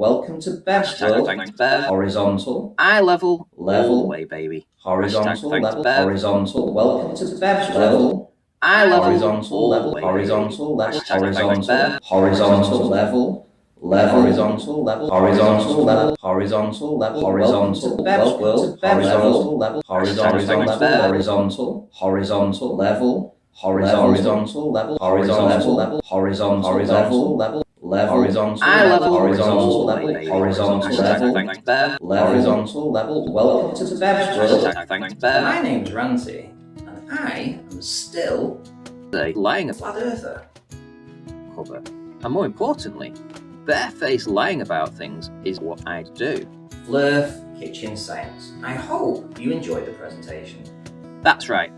welcome to Bev's World. Thanks, Bev. Horizontal. Eye level. Level. All the way, baby. Horizontal. Thanks, Level. Bev. Horizontal. Welcome to Bev's Level. Eye level. Horizontal. All Level. the way, Horizontal. baby. Level. Thanks, Horizontal. Bev. Horizontal. Level. Level. Horizontal. Level. Horizontal. Level. Horizontal. Level. Horizontal. Bev's World. Horizontal. Level. Horizontal. Level. Horizontal. Horizontal. Level. Horizontal. Level. Horizontal. Level. Horizontal. Level. Level. Horizontal. Eye level. Horizontal level. Baby. Horizontal level. Thanks, Bev. Horizontal level. Welcome to Bev's World. Thanks, Bev. My name's Ranty, and I am still Lying a flat earther. cover. And more importantly, barefaced lying about things is what I do. Flerf Kitchen Science. I hope you enjoyed the presentation. That's right.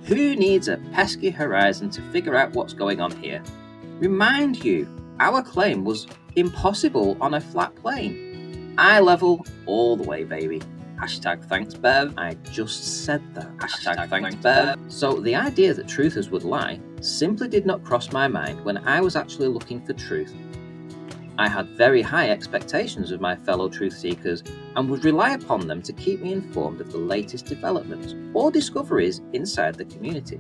Who needs a pesky horizon to figure out what's going on here? Remind you, our claim was impossible on a flat plane. Eye level all the way, baby. Hashtag thanks, Bev. I just said that. Hashtag thanks, Bev. So the idea that truthers would lie simply did not cross my mind when I was actually looking for truth. I had very high expectations of my fellow truth seekers and would rely upon them to keep me informed of the latest developments or discoveries inside the community.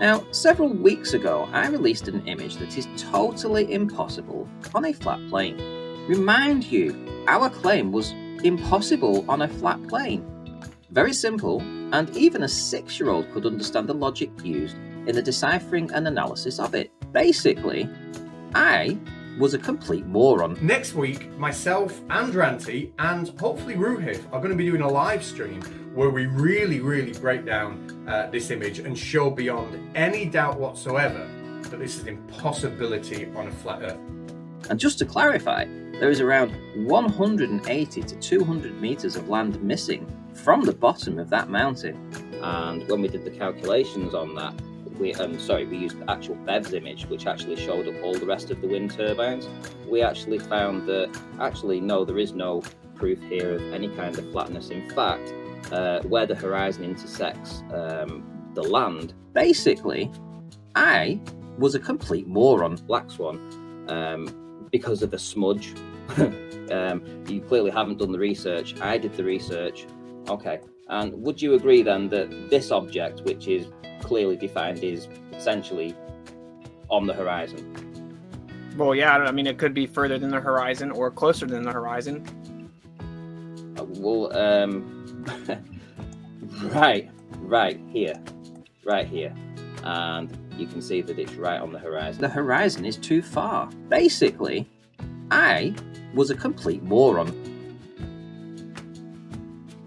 Now, several weeks ago, I released an image that is totally impossible on a flat plane. Remind you, our claim was impossible on a flat plane. Very simple, and even a 6-year-old could understand the logic used in the deciphering and analysis of it. Basically, I was a complete moron. Next week, myself and Ranty and hopefully Ruhif are going to be doing a live stream where we really break down this image and show beyond any doubt whatsoever that this is an impossibility on a flat earth. And just to clarify, there is around 180 to 200 meters of land missing from the bottom of that mountain. And when we did the calculations on that, we used the actual Bev's image, which actually showed up all the rest of the wind turbines. We actually found that, there is no proof here of any kind of flatness. In fact, where the horizon intersects the land, basically, I was a complete moron. Black Swan, because of the smudge. You clearly haven't done the research. I did the research. Okay, and would you agree then that this object, which is clearly defined, is essentially on the horizon? Well, yeah, I mean, it could be further than the horizon or closer than the horizon. Right here. And you can see that it's right on the horizon. The horizon is too far. Basically, I was a complete moron.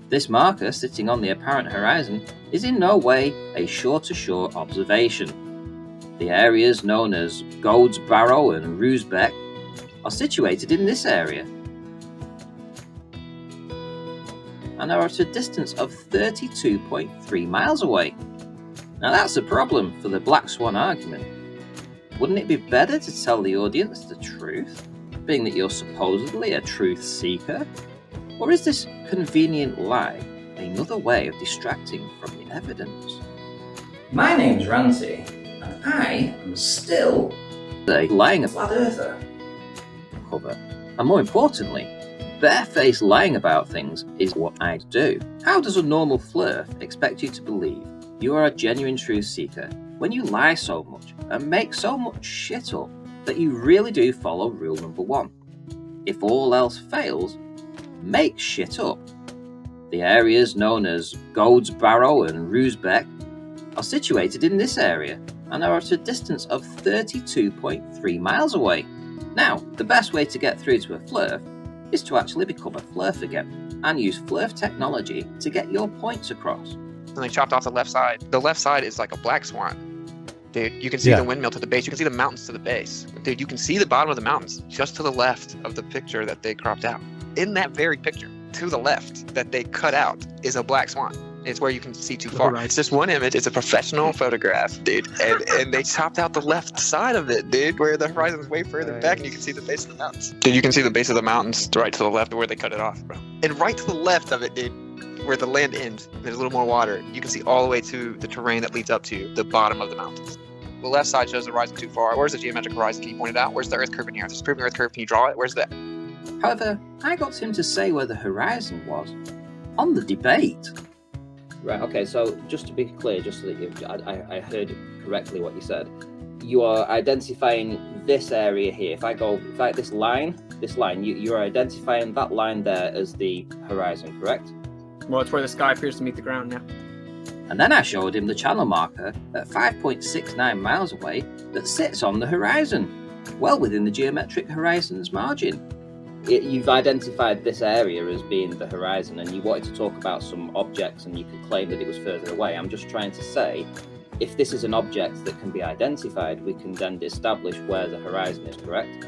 This marker sitting on the apparent horizon is in no way a shore-to-shore observation. The areas known as Goads Barrow and Roosbeck are situated in this area and are at a distance of 32.3 miles away. Now that's a problem for the Black Swan argument. Wouldn't it be better to tell the audience the truth, being that you're supposedly a truth seeker? Or is this convenient lie another way of distracting from the evidence? My name's Ranty, and I am still lying a flat earther. cover. And more importantly, barefaced lying about things is what I do. How does a normal Flerf expect you to believe you are a genuine truth seeker when you lie so much and make so much shit up that you really do follow rule number 1? If all else fails, make shit up. The areas known as Goads Barrow and Roosbeck are situated in this area and are at a distance of 32.3 miles away. Now, the best way to get through to a Flerf is to actually become a Flerf again and use Flerf technology to get your points across. And they chopped off the left side. The left side is like a black swan. Dude, you can see the windmill to the base. You can see the mountains to the base. Dude, you can see the bottom of the mountains just to the left of the picture that they cropped out. In that very picture, to the left that they cut out, is a black swan. It's where you can see too far. Right. It's just one image. It's a professional photograph, dude. And they chopped out the left side of it, dude, where the horizon is way further back and you can see the base of the mountains. Dude, you can see the base of the mountains right to the left of where they cut it off, bro. And right to the left of it, dude, where the land ends, there's a little more water. You can see all the way to the terrain that leads up to the bottom of the mountains. The left side shows the horizon too far. Where's the geometric horizon? Can you point it out? Where's the Earth curve in here? There's a curve in the Earth curve. Can you draw it? Where's that? However, I got him to say where the horizon was on the debate. Right, okay, so just to be clear, just so that I heard correctly what you said, you are identifying this area here. If I this line, you're identifying that line there as the horizon, correct? Well, it's where the sky appears to meet the ground now. And then I showed him the channel marker at 5.69 miles away that sits on the horizon, well within the geometric horizon's margin. You've identified this area as being the horizon, and you wanted to talk about some objects and you could claim that it was further away. I'm just trying to say, if this is an object that can be identified, we can then establish where the horizon is, correct?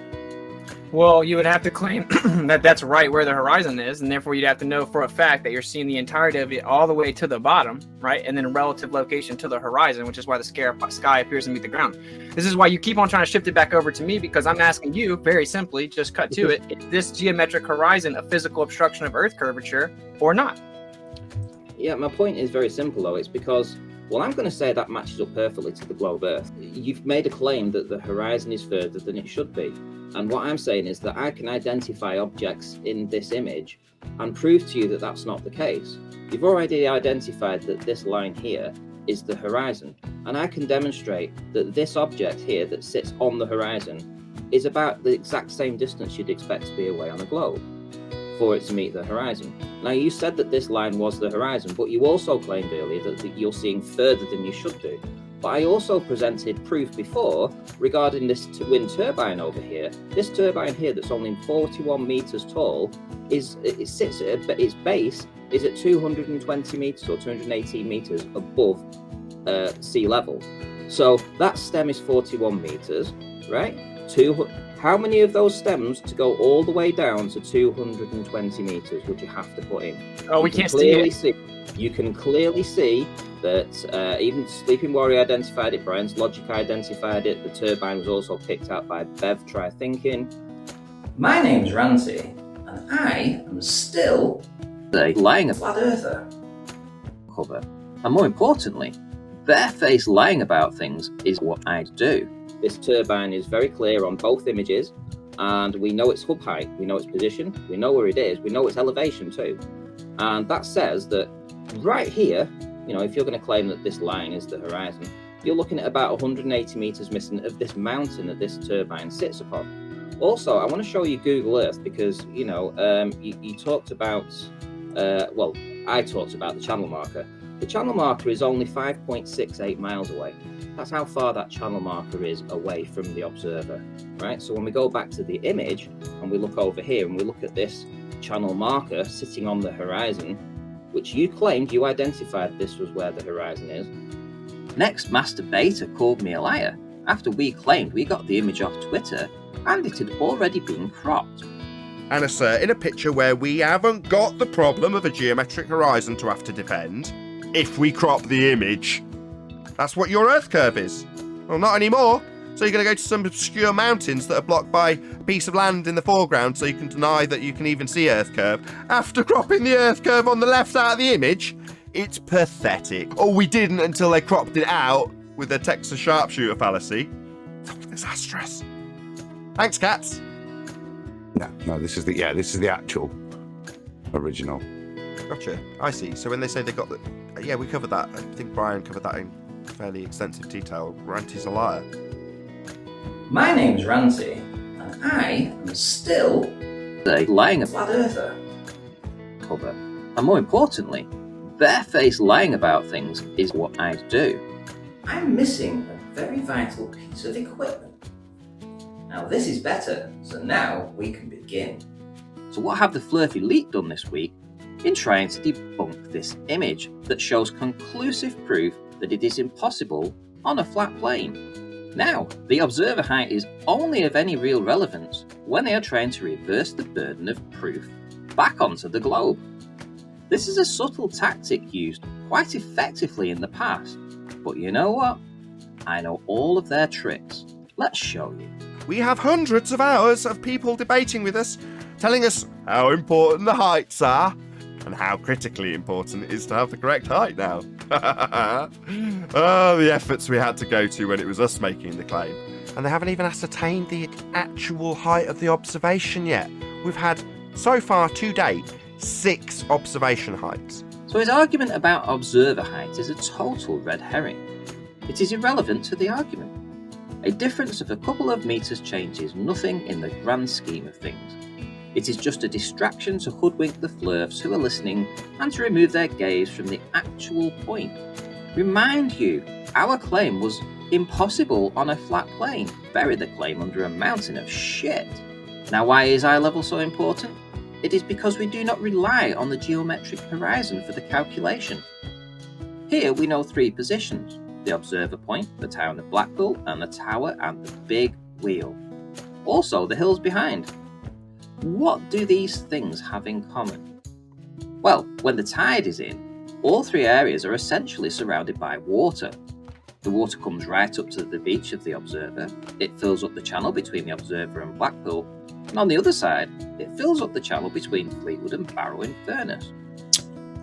Well, you would have to claim that that's right where the horizon is, and therefore you'd have to know for a fact that you're seeing the entirety of it all the way to the bottom, right? And then relative location to the horizon, which is why the sky appears to meet the ground. This is why you keep on trying to shift it back over to me, because I'm asking you, very simply, just cut to it, is this geometric horizon a physical obstruction of Earth curvature or not? Yeah, my point is very simple, though. It's because, well, I'm going to say that matches up perfectly to the globe Earth. You've made a claim that the horizon is further than it should be. And what I'm saying is that I can identify objects in this image and prove to you that that's not the case. You've already identified that this line here is the horizon, and I can demonstrate that this object here that sits on the horizon is about the exact same distance you'd expect to be away on a globe for it to meet the horizon. Now, you said that this line was the horizon, but you also claimed earlier that you're seeing further than you should do. But I also presented proof before regarding this wind turbine over here. This turbine here that's only 41 meters tall it sits at its base is at 220 meters or 218 meters above sea level. So that stem is 41 meters, right? How many of those stems to go all the way down to 220 meters would you have to put in? Oh, we can't see it. You can clearly see that even Sleeping Warrior identified it, Brian's Logic identified it, the turbine was also picked out by Bev Try Thinking. My name's Ranty, and I am still lying a flat earther. Cover. And more importantly, barefaced lying about things is what I'd do. This turbine is very clear on both images, and we know its hub height, we know its position, we know where it is, we know its elevation too. And that says that right here, you know, if you're going to claim that this line is the horizon, you're looking at about 180 meters missing of this mountain that this turbine sits upon. Also, I want to show you Google Earth because, you know, you talked about, I talked about the channel marker. The channel marker is only 5.68 miles away. That's how far that channel marker is away from the observer, right? So when we go back to the image and we look over here and we look at this channel marker sitting on the horizon, which you claimed you identified this was where the horizon is. Next Master Beta called me a liar after we claimed we got the image off Twitter and it had already been cropped. And assert in a picture where we haven't got the problem of a geometric horizon to have to defend if we crop the image. That's what your Earth curve is. Well, not anymore. So you're going to go to some obscure mountains that are blocked by a piece of land in the foreground so you can deny that you can even see Earth curve after cropping the Earth curve on the left out of the image? It's pathetic. Oh, we didn't until they cropped it out with their Texas sharpshooter fallacy. It's disastrous. Thanks, cats. No, this is the actual original. Gotcha. I see. So when they say they got the... Yeah, we covered that. I think Brian covered that in fairly extensive detail. Ranty's a liar. My name's Ranty, and I am still lying a flat earther. Cover. And more importantly, barefaced lying about things is what I'd do. I'm missing a very vital piece of equipment. Now this is better, so now we can begin. So what have the Flerf Elite done this week in trying to debunk this image that shows conclusive proof that it is impossible on a flat plane? Now, the observer height is only of any real relevance when they are trying to reverse the burden of proof back onto the globe. This is a subtle tactic used quite effectively in the past, but you know what? I know all of their tricks. Let's show you. We have hundreds of hours of people debating with us, telling us how important the heights are, and how critically important it is to have the correct height now. Oh, the efforts we had to go to when it was us making the claim. And they haven't even ascertained the actual height of the observation yet. we've had, so far to date, 6 observation heights. So his argument about observer height is a total red herring. It is irrelevant to the argument. A difference of a couple of meters changes nothing in the grand scheme of things. It is just a distraction to hoodwink the Flerfs who are listening and to remove their gaze from the actual point. Remind you, our claim was impossible on a flat plane. Bury the claim under a mountain of shit. Now, why is eye level so important? It is because we do not rely on the geometric horizon for the calculation. Here we know 3 positions: the observer point, the town of Blackpool, and the tower and the big wheel. Also the hills behind. What do these things have in common? Well, when the tide is in, all 3 areas are essentially surrounded by water. The water comes right up to the beach of the observer, it fills up the channel between the observer and Blackpool, and on the other side, it fills up the channel between Fleetwood and Barrow in Furness.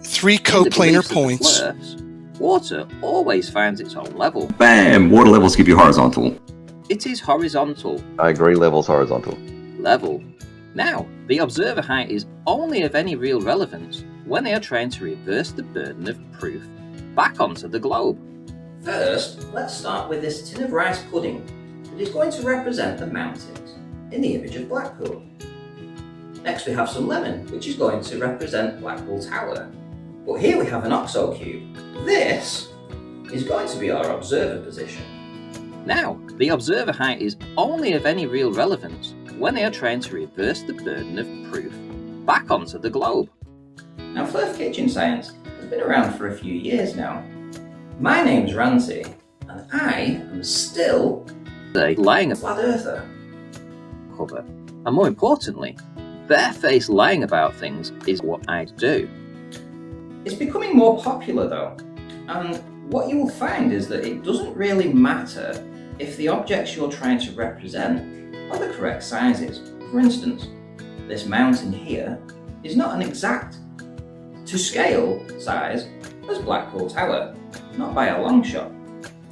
3 coplanar points. Flerfs, water always finds its own level. Bam! Water levels keep you horizontal. It is horizontal. I agree, level's horizontal. Level. Now, the observer height is only of any real relevance when they are trying to reverse the burden of proof back onto the globe. First, let's start with this tin of rice pudding that is going to represent the mountains in the image of Blackpool. Next we have some lemon, which is going to represent Blackpool Tower. But here we have an OXO cube. This is going to be our observer position. Now, the observer height is only of any real relevance when they are trying to reverse the burden of proof back onto the globe. Now, Flerf Kitchen Science has been around for a few years now. My name's Ranty, and I am still lying a flat earther cover. And more importantly, barefaced lying about things is what I do. It's becoming more popular though, and what you will find is that it doesn't really matter if the objects you're trying to represent are the correct sizes. For instance, this mountain here is not an exact to scale size as Blackpool Tower, not by a long shot.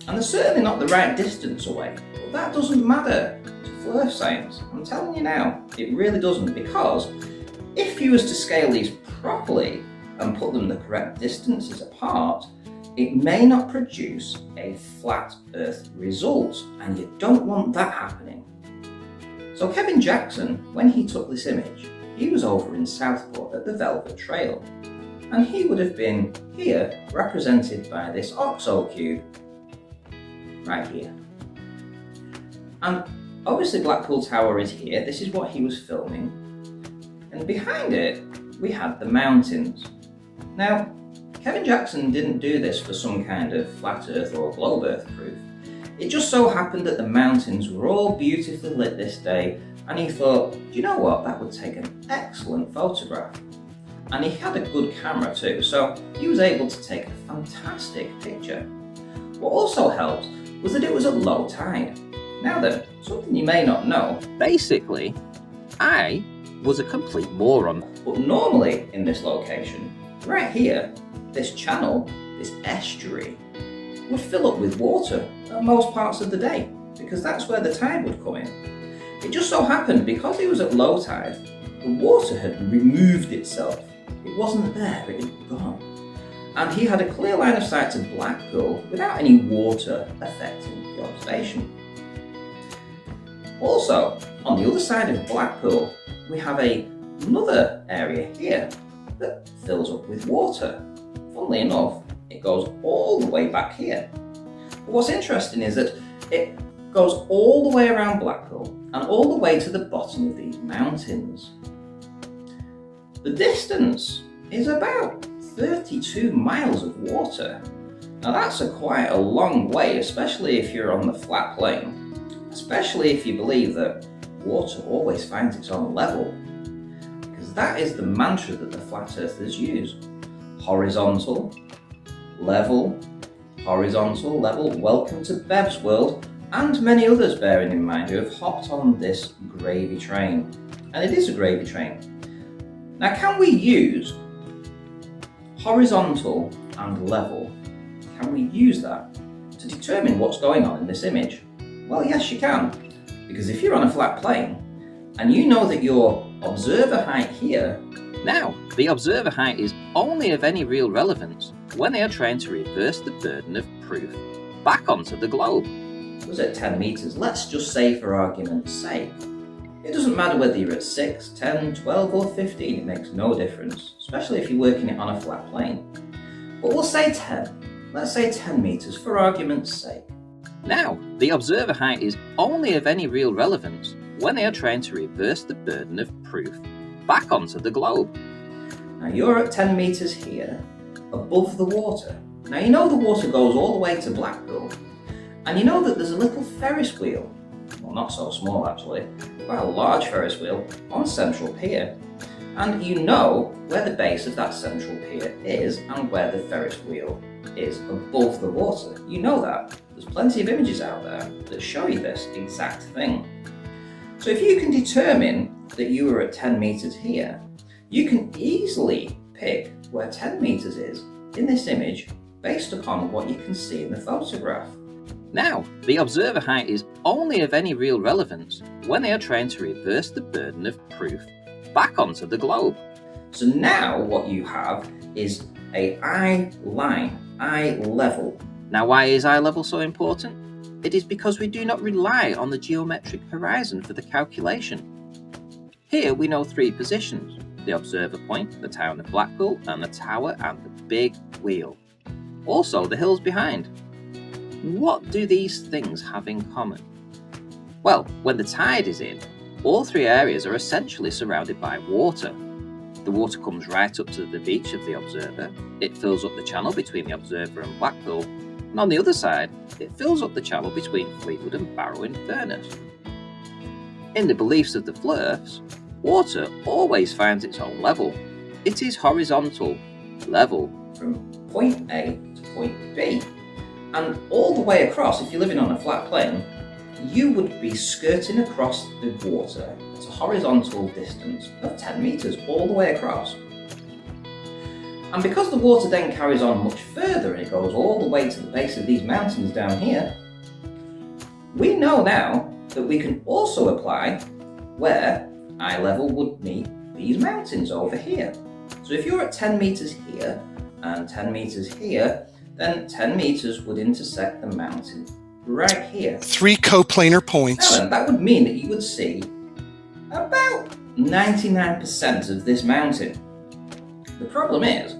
And they're certainly not the right distance away, but that doesn't matter to Flerf science. I'm telling you now, it really doesn't, because if you was to scale these properly and put them the correct distances apart, it may not produce a flat earth result, and you don't want that happening. So Kevin Jackson, when he took this image, he was over in Southport at the Velvet Trail, and he would have been here represented by this OXO cube right here. And obviously Blackpool Tower is here, this is what he was filming, and behind it we had the mountains. Now, Kevin Jackson didn't do this for some kind of flat earth or globe earth proof. It just so happened that the mountains were all beautifully lit this day, and he thought, do you know what, that would take an excellent photograph. And he had a good camera too, so he was able to take a fantastic picture. What also helped was that it was at low tide. Now then, something you may not know, basically, I was a complete moron. But normally in this location, right here, this channel, this estuary, would fill up with water at most parts of the day, because that's where the tide would come in. It just so happened, because it was at low tide, the water had removed itself. It wasn't there, it had gone. And he had a clear line of sight to Blackpool without any water affecting the observation. Also, on the other side of Blackpool, we have another area here that fills up with water. Funnily enough, it goes all the way back here. But what's interesting is that it goes all the way around Blackpool and all the way to the bottom of these mountains. The distance is about 32 miles of water. Now that's quite a long way, especially if you're on the flat plane, especially if you believe that water always finds its own level, because that is the mantra that the flat earthers use. Horizontal, level, horizontal, level. Welcome to Bev's world, and many others, bearing in mind, who have hopped on this gravy train. And it is a gravy train. Now, can we use horizontal and level? Can we use that to determine what's going on in this image? Well, yes, you can. Because if you're on a flat plane and you know that your observer height here. Now, the observer height is only of any real relevance when they are trying to reverse the burden of proof back onto the globe. Was at 10 meters, let's just say for argument's sake. It doesn't matter whether you're at 6, 10, 12 or 15, it makes no difference, especially if you're working it on a flat plane. But we'll say 10. Let's say 10 meters for argument's sake. Now, the observer height is only of any real relevance when they are trying to reverse the burden of proof back onto the globe. Now you're at 10 meters here, above the water. Now you know the water goes all the way to Blackpool, and you know that there's a little Ferris wheel, well not so small actually, quite a large Ferris wheel on Central Pier. And you know where the base of that Central Pier is and where the Ferris wheel is above the water. You know that. There's plenty of images out there that show you this exact thing. So if you can determine that you are at 10 meters here, you can easily pick where 10 meters is in this image based upon what you can see in the photograph. Now, the observer height is only of any real relevance when they are trying to reverse the burden of proof back onto the globe. So now what you have is a eye line, eye level. Now, why is eye level so important? It is because we do not rely on the geometric horizon for the calculation. Here we know 3 positions: the observer point, the town of Blackpool, and the tower and the big wheel. Also the hills behind. What do these things have in common? Well, when the tide is in, all 3 areas are essentially surrounded by water. The water comes right up to the beach of the observer, it fills up the channel between the observer and Blackpool, and on the other side, it fills up the channel between Fleetwood and Barrow-in-Furness. In the beliefs of the Flerfs, water always finds its own level. It is horizontal, level, from point A to point B. And all the way across, if you're living on a flat plane, you would be skirting across the water at a horizontal distance of 10 meters all the way across. And because the water then carries on much further and it goes all the way to the base of these mountains down here, we know now that we can also apply where eye level would meet these mountains over here. So if you're at 10 meters here and 10 meters here, then 10 meters would intersect the mountain right here. 3 coplanar points. Now then, that would mean that you would see about 99% of this mountain. The problem is,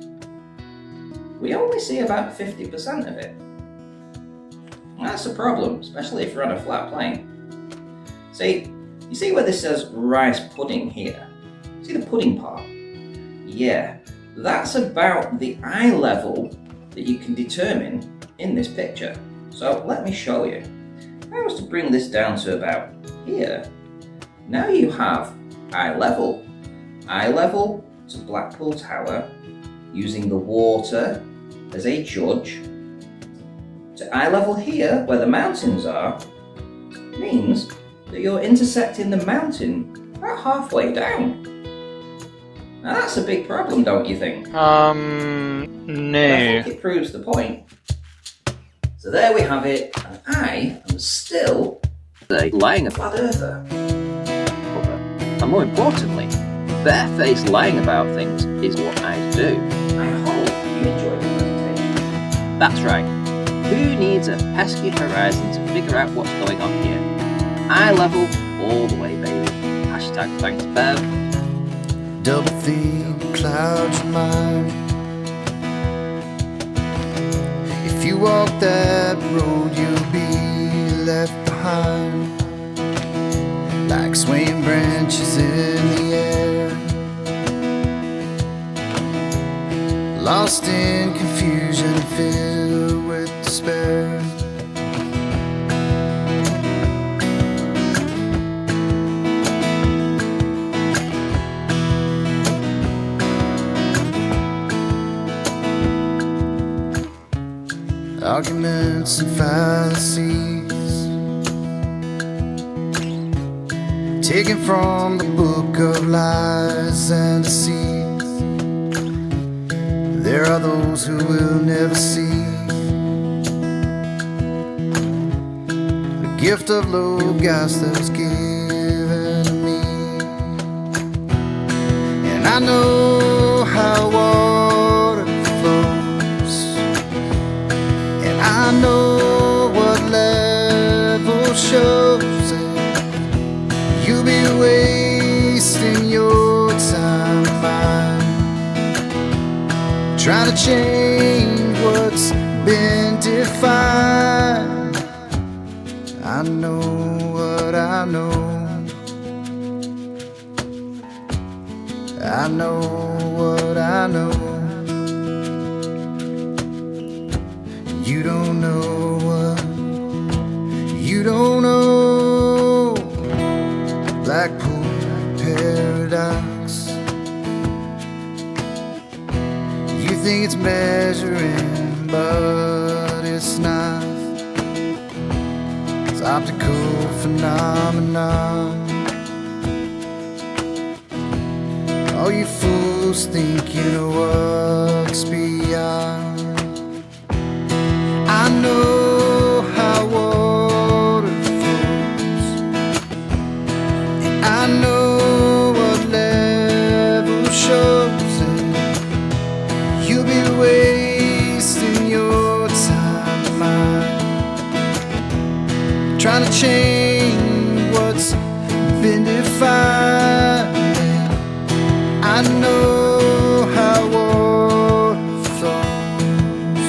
we only see about 50% of it. And that's a problem, especially if you're on a flat plane. See, you see where this says rice pudding here? See the pudding part? Yeah, that's about the eye level that you can determine in this picture. So let me show you. If I was to bring this down to about here, now you have eye level to Blackpool Tower, using the water as a judge, to eye level here, where the mountains are, means that you're intersecting the mountain about halfway down. Now that's a big problem, don't you think? No. I think it proves the point. So there we have it, and I am still lying a flat earther. And more importantly, barefaced lying about things is what I do. I hope you enjoyed the presentation. That's right. Who needs a pesky horizon to figure out what's going on here? Eye level all the way, baby. Hashtag thanks, Bev. Double theme clouds your mind. If you walk that road, you'll be left behind, like swaying branches in the air, lost in confusion, filled with despair. Arguments and fallacies, taken from the book of lies and deceit. There are those who will never see the gift of low gas that was given to me. And I know how water flows, and I know what level shows it. You'll be wasting your time, mine, trying to change what's been defined. I know what I know. I know what I know. You don't know what you don't know. Blackpool paradox. You think it's measuring, but it's not. It's optical phenomenon. All you fools think you know what's beyond. I know how water flows, and I know what level shows it. You'll be wasting your time, mine, trying to change what's been defined. I know how water flows,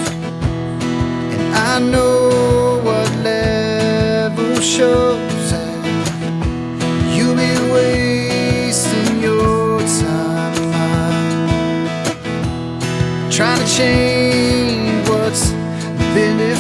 and I know what level shows it. You'll be wasting your time, mine, trying to change what's been defined.